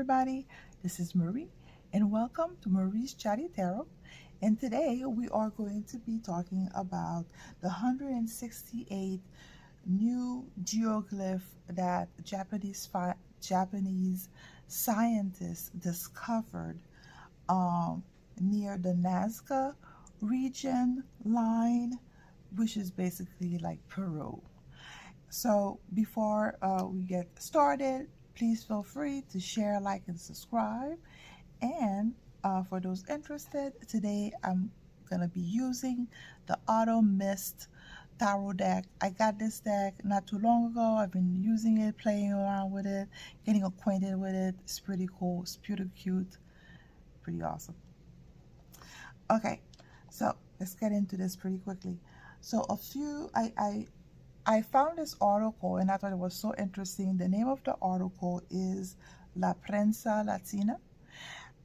everybody, this is Marie and welcome to Marie's Chatty Tarot. And today we are going to be talking about the 168 new geoglyph that Japanese scientists discovered near the Nazca region line, which is basically like Peru. So before we get started, please feel free to share, like, and subscribe. And for those interested, today I'm going to be using the Auto Mist Tarot deck. I got this deck not too long ago. I've been using it, playing around with it, getting acquainted with it. It's pretty cool. It's pretty cute. Pretty awesome. Okay, so let's get into this pretty quickly. So I found this article and I thought it was so interesting. The name of the article is La Prensa Latina.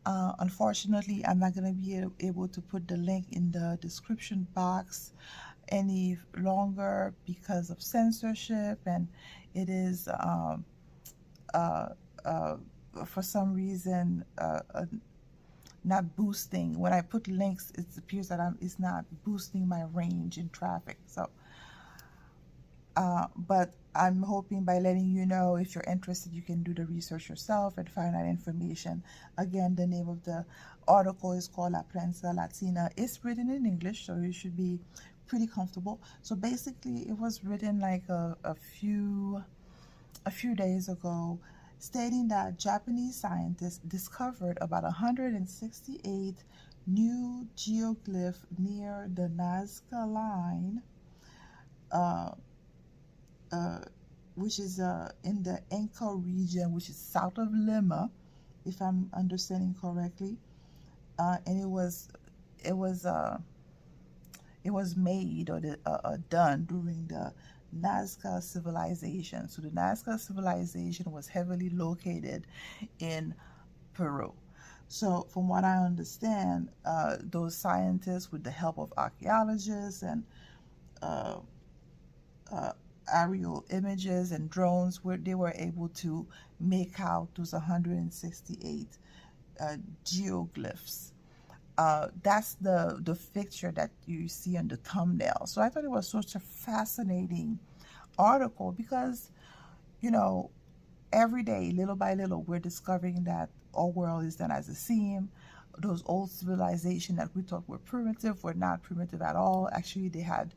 Unfortunately, I'm not going to be able to put the link in the description box any longer because of censorship, and it is for some reason not boosting. When I put links, it appears that it's not boosting my range in traffic. So but I'm hoping by letting you know, if you're interested, you can do the research yourself and find out information. Again, the name of the article is called La Prensa Latina. It's written in English, so you should be pretty comfortable. So basically, it was written like a few days ago, stating that Japanese scientists discovered about 168 new geoglyph near the Nazca line, which is in the Inca region, which is south of Lima, if I'm understanding correctly. And it was made or done during the Nazca civilization. So the Nazca civilization was heavily located in Peru. So from what I understand, those scientists, with the help of archaeologists and aerial images and drones, they were able to make out those 168 geoglyphs. That's the picture that you see on the thumbnail. So I thought it was such a fascinating article because, you know, every day, little by little, we're discovering that our world is not as it seems. Those old civilizations that we thought were primitive were not primitive at all. Actually, they had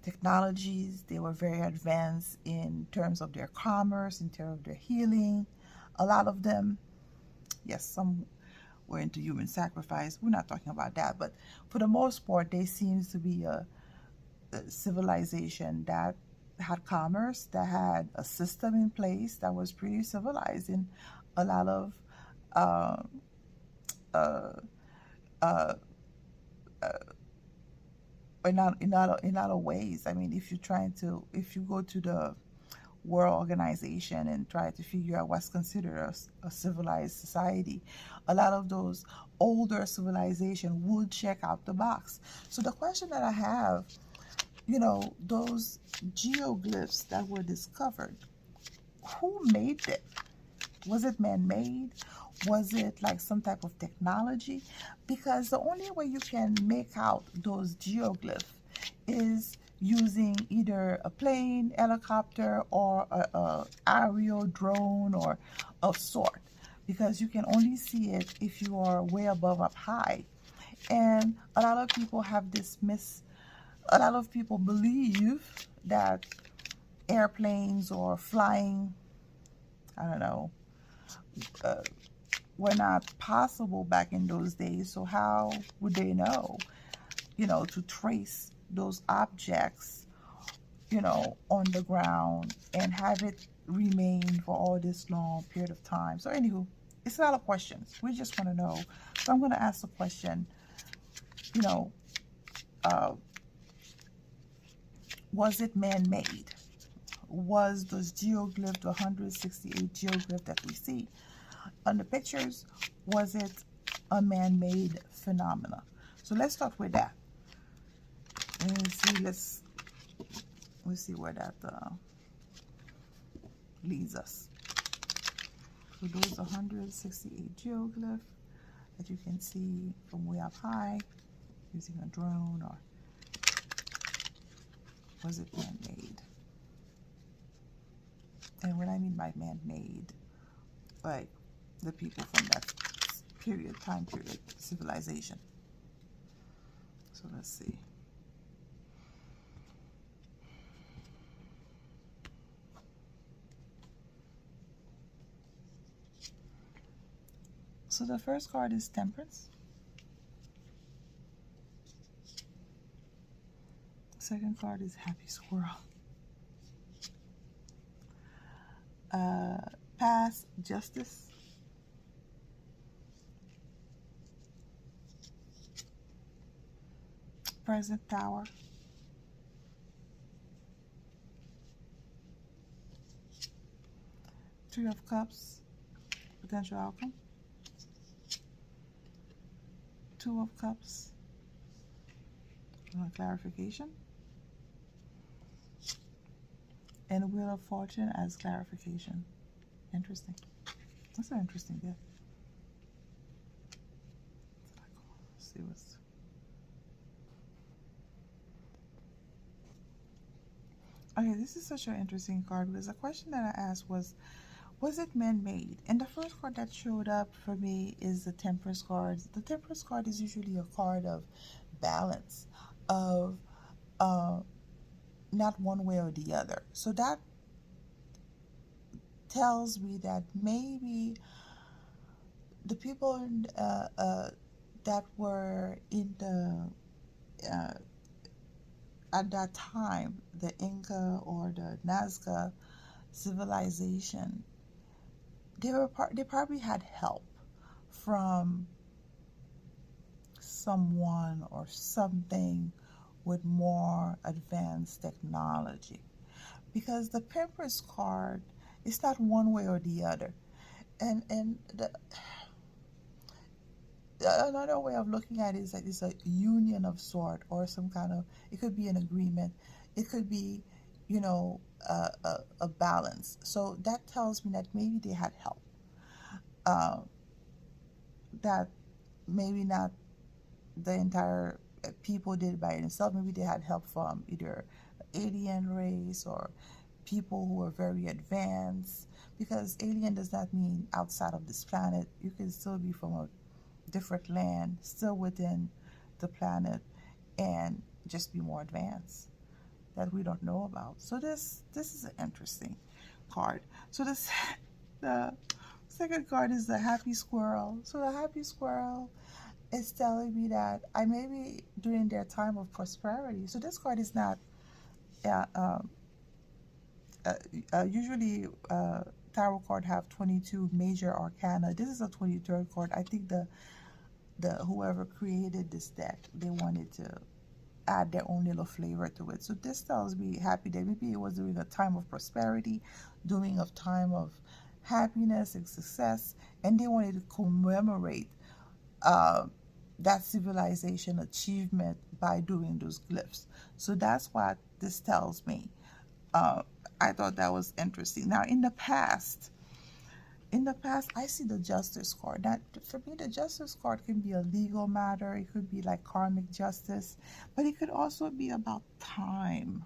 technologies. They were very advanced in terms of their commerce, in terms of their healing. A lot of them, yes, some were into human sacrifice. We're not talking about that, but for the most part, they seems to be a civilization that had commerce, that had a system in place that was pretty civilized in a lot of in a lot of ways. I mean, if you go to the World Organization and try to figure out what's considered a civilized society, a lot of those older civilizations would check out the box. So the question that I have, you know, those geoglyphs that were discovered, who made them? Was it man-made? Was it like some type of technology? Because the only way you can make out those geoglyphs is using either a plane, helicopter, or a aerial drone or of sort, because you can only see it if you are way above up high. And a lot of people have this a lot of people believe that airplanes or flying, I don't know, were not possible back in those days. So how would they know, you know, to trace those objects, you know, on the ground and have it remain for all this long period of time? So anywho, it's a lot of questions. We just want to know. So I'm going to ask the question, you know, was it man-made? Was those geoglyphs, the 168 geoglyphs that we see on the pictures, was it a man-made phenomena? So let's start with that. And see, let's see where that leads us. So those 168 geoglyph that you can see from way up high using a drone, or was it man-made? And what I mean by man-made, like the people from that period, time period, civilization. So let's see. So the first card is Temperance. Second card is Happy Squirrel. Past Justice. Present Tower. Three of Cups, potential outcome. Two of Cups, clarification. And Wheel of Fortune as clarification. Interesting. That's an interesting deck. Let's see what's... Okay, this is such an interesting card because the question that I asked was it man-made? And the first card that showed up for me is the Temperance card. The Temperance card is usually a card of balance, of not one way or the other. So that tells me that maybe the people that were in the at that time, the Inca or the Nazca civilization, they probably had help from someone or something with more advanced technology, because the Temperance card is not one way or the other. And another way of looking at it is that it's a union of sort, or some kind of, it could be an agreement, it could be, you know, a balance. So that tells me that maybe they had help, that maybe not the entire people did it by themselves. Maybe they had help from either alien race or people who are very advanced, because alien does not mean outside of this planet. You can still be from a different land, still within the planet, and just be more advanced that we don't know about. So this is an interesting card. So this the second card is the Happy Squirrel. So the Happy Squirrel is telling me that I may be during their time of prosperity. So this card is not usually tarot card have 22 major arcana. This is a 23rd card. I think the whoever created this deck, they wanted to add their own little flavor to it. So this tells me happy day. Maybe it was during a time of prosperity, during a time of happiness and success, and they wanted to commemorate that civilization achievement by doing those glyphs. So that's what this tells me. I thought that was interesting. Now, in the past, I see the Justice card. That, for me, the Justice card can be a legal matter. It could be like karmic justice, but it could also be about time.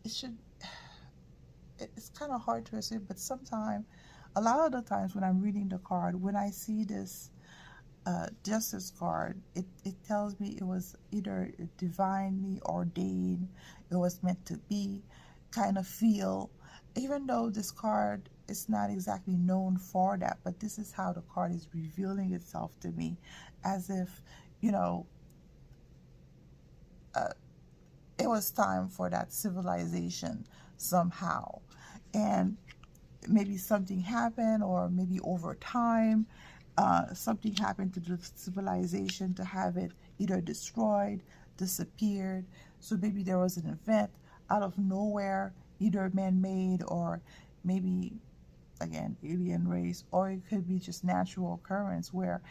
It's kind of hard to say, but sometimes, a lot of the times when I'm reading the card, when I see this Justice card, it tells me it was either divinely ordained, it was meant to be, kind of feel, even though this card is not exactly known for that, but this is how the card is revealing itself to me, as if, you know, it was time for that civilization somehow, and maybe something happened, or maybe over time something happened to the civilization to have it either destroyed, disappeared. So maybe there was an event out of nowhere, either man-made or maybe, again, alien race, or it could be just natural occurrence where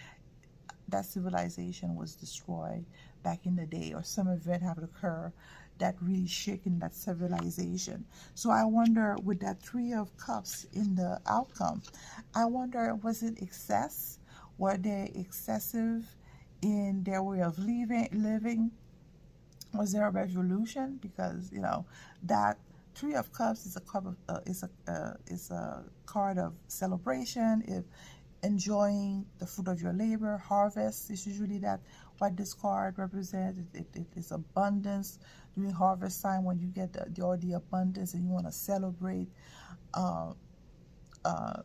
that civilization was destroyed back in the day, or some event had occurred, that really shaken that civilization. So I wonder, with that Three of Cups in the outcome, I wonder, was it excess? Were they excessive in their way of living? Was there a revolution? Because that Three of Cups is a cup of is a card of celebration. If enjoying the fruit of your labor, harvest is usually that what this card represents. It is abundance during harvest time, when you get all the abundance and you want to celebrate uh, uh,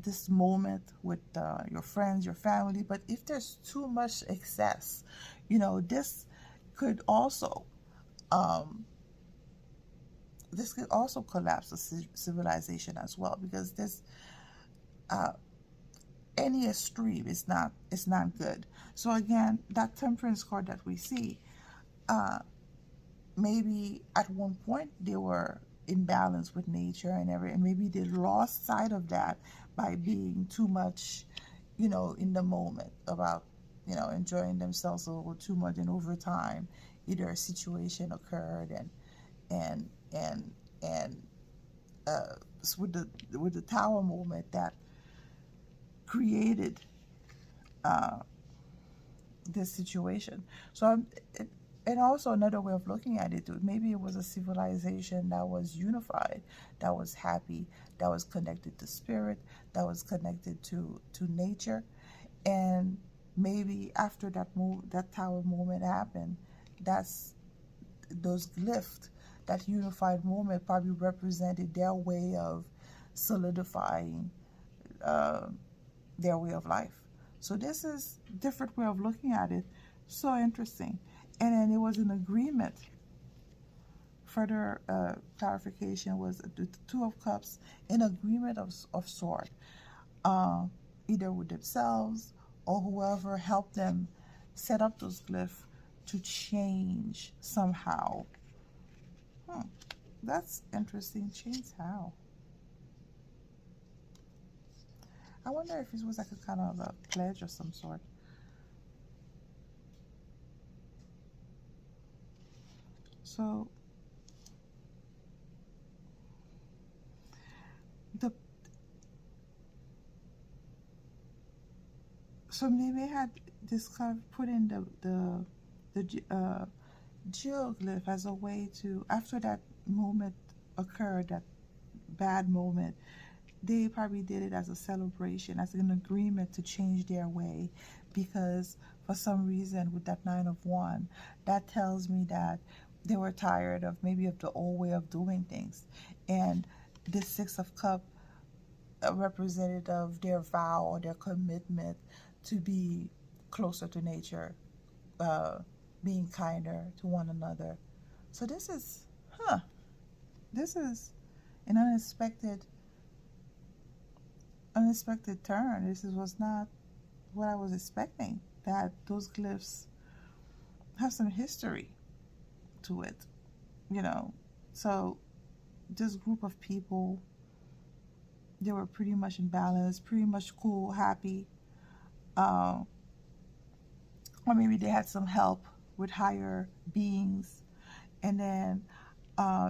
this moment with your friends, your family. But if there's too much excess, this could also um, collapse the civilization as well, because this uh, any extreme is not good. So again, that Temperance card that we see, uh, maybe at one point they were in balance with nature and everything, and maybe they lost sight of that by being too much, in the moment, about enjoying themselves a little too much, and over time, either a situation occurred, and and and with the Tower moment, that created uh, this situation. So and also another way of looking at it, maybe it was a civilization that was unified, that was happy, that was connected to spirit, that was connected to nature. And maybe after that Tower moment happened, that's those glyphs, that unified moment, probably represented their way of solidifying uh, their way of life. So this is a different way of looking at it. So interesting. And then it was an agreement. Further clarification was the Two of Cups, an agreement of sort, uh, either with themselves or whoever helped them set up those glyphs to change somehow. That's interesting. Change how? I wonder if it was like a kind of a pledge of some sort. So the so they may have this kind of put in the geoglyph as a way to, after that moment occurred, that bad moment, they probably did it as a celebration, as an agreement to change their way, because for some reason with that Nine of Wands, that tells me that they were tired of maybe of the old way of doing things. And this Six of Cups, a representative of their vow or their commitment to be closer to nature, uh, being kinder to one another. So this is, this is an unexpected turn. Was not what I was expecting. That those glyphs have some history to it, So this group of people, they were pretty much in balance, pretty much cool, happy. Or maybe they had some help with higher beings. And then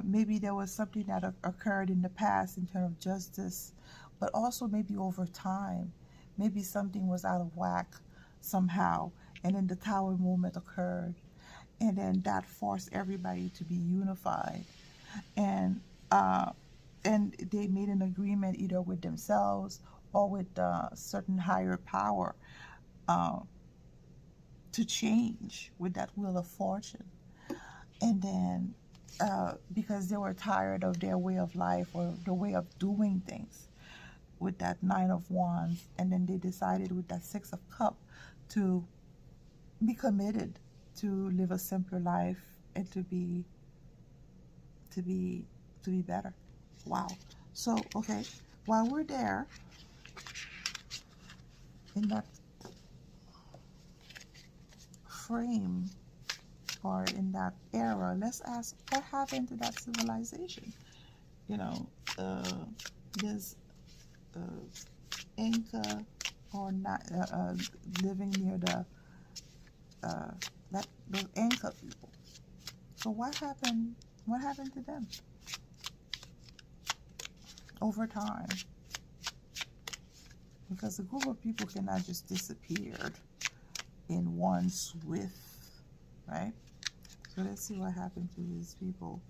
maybe there was something that occurred in the past in terms of justice, but also maybe over time, maybe something was out of whack somehow, and then the Tower moment occurred, and then that forced everybody to be unified, and they made an agreement either with themselves or with certain higher power uh, to change with that Wheel of Fortune. And then because they were tired of their way of life or the way of doing things, with that Nine of Wands, and then they decided with that Six of Cups to be committed to live a simpler life and to be better. Wow. So okay, while we're there in that frame or in that era, let's ask what happened to that civilization. There's Inca or not living near the those Inca people. So what happened? What happened to them over time? Because a group of people cannot just disappear in one swift, right? So let's see what happened to these people.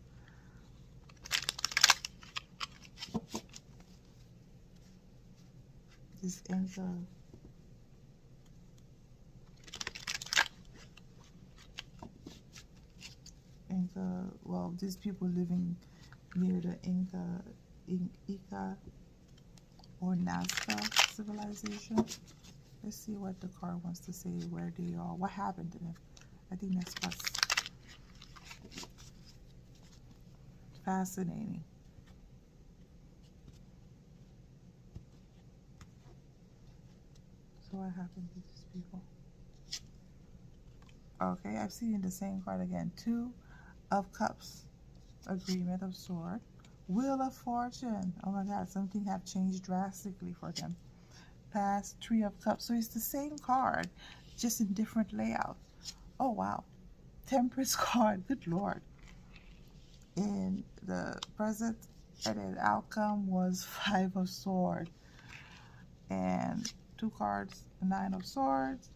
This Inca. Well, these people living near the Inca or Nazca civilization. Let's see what the card wants to say, where they are, what happened to them. I think that's what's fascinating. So what happened to these people? Okay, I've seen the same card again. Two of Cups, Agreement of Sword, Wheel of Fortune. Oh my God, something have changed drastically for them. Past, Three of Cups. So it's the same card, just in different layout. Oh wow. Temperance card. Good Lord. In the present, and then outcome was Five of Swords. And two cards, Nine of Swords,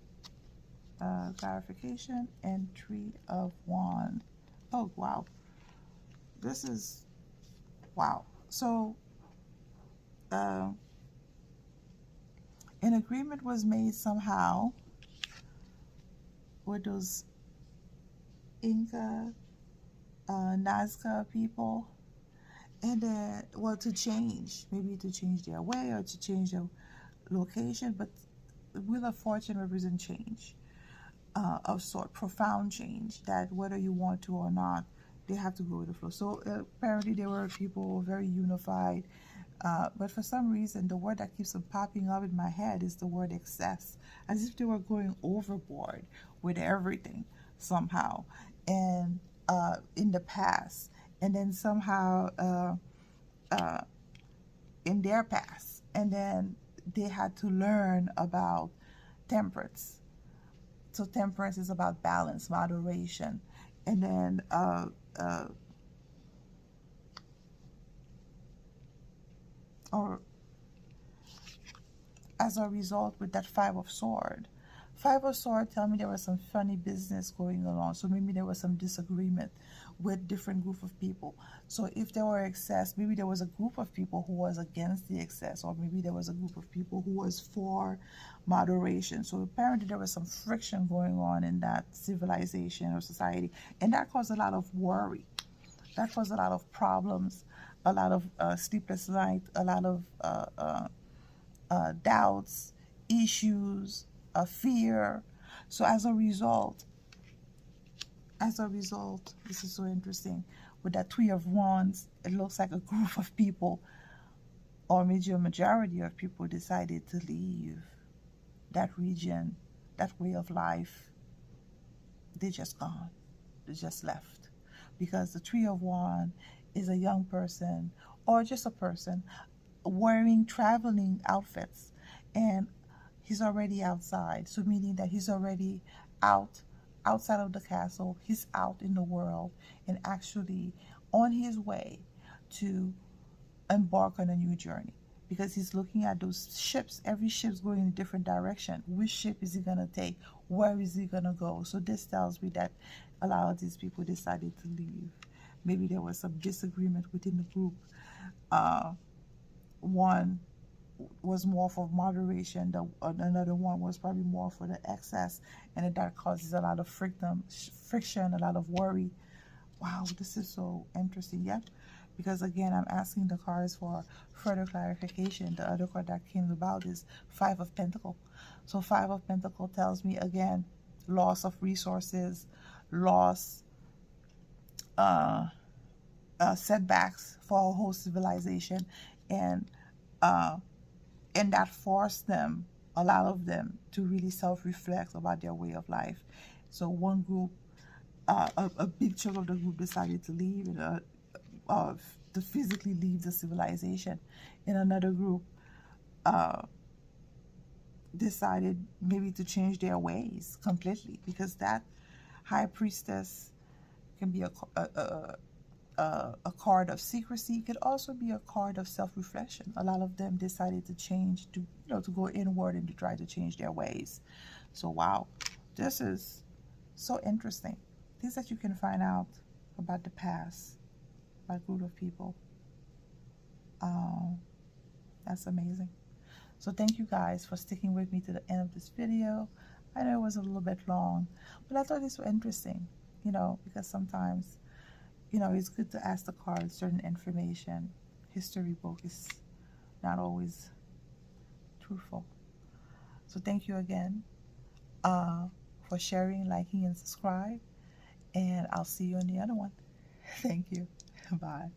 clarification, and Three of Wands. Oh wow. This is wow. So an agreement was made somehow with those Inca, Nazca people, and then, well, to change, maybe to change their way or to change their location, but the Wheel of Fortune represents change of sort, profound change, that whether you want to or not, they have to go with the flow. So apparently there were people very unified, but for some reason the word that keeps on popping up in my head is the word excess, as if they were going overboard with everything somehow, and in the past, and then somehow in their past, and then they had to learn about temperance. So temperance is about balance, moderation, and then or as a result, with that Five of Sword. Five of Sword tell me there was some funny business going on. So maybe there was some disagreement with different group of people. So if there were excess, maybe there was a group of people who was against the excess, or maybe there was a group of people who was for moderation. So apparently there was some friction going on in that civilization or society, and that caused a lot of worry. That caused a lot of problems, a lot of sleepless night, a lot of doubts, issues, fear. So as a result, this is so interesting. With that Three of Wands, it looks like a group of people, or maybe a majority of people, decided to leave that region, that way of life. They just gone. They just left. Because the Three of Wands is a young person, or just a person, wearing traveling outfits, and he's already outside, so meaning that he's already outside of the castle, he's out in the world, and actually on his way to embark on a new journey, because he's looking at those ships. Every ship's going in a different direction. Which ship is he gonna take? Where is he gonna go? So this tells me that a lot of these people decided to leave. Maybe there was some disagreement within the group. One was more for moderation, another one was probably more for the excess, and that causes a lot of friction, a lot of worry. Wow, this is so interesting. Yep, because again, I'm asking the cards for further clarification. The other card that came about is Five of Pentacles. So Five of Pentacles tells me again, loss of resources, loss, setbacks for a whole civilization, and that forced them, a lot of them, to really self-reflect about their way of life. So one group, a big chunk of the group decided to leave, to physically leave the civilization. And another group decided maybe to change their ways completely, because that High Priestess can be a card of secrecy. It could also be a card of self-reflection. A lot of them decided to change, to to go inward and to try to change their ways. So wow, this is so interesting. Things that you can find out about the past by a group of people. That's amazing. So thank you guys for sticking with me to the end of this video. I know it was a little bit long, but I thought this was interesting, because sometimes, it's good to ask the cards certain information. History book is not always truthful. So thank you again for sharing, liking, and subscribe. And I'll see you on the other one. Thank you. Bye.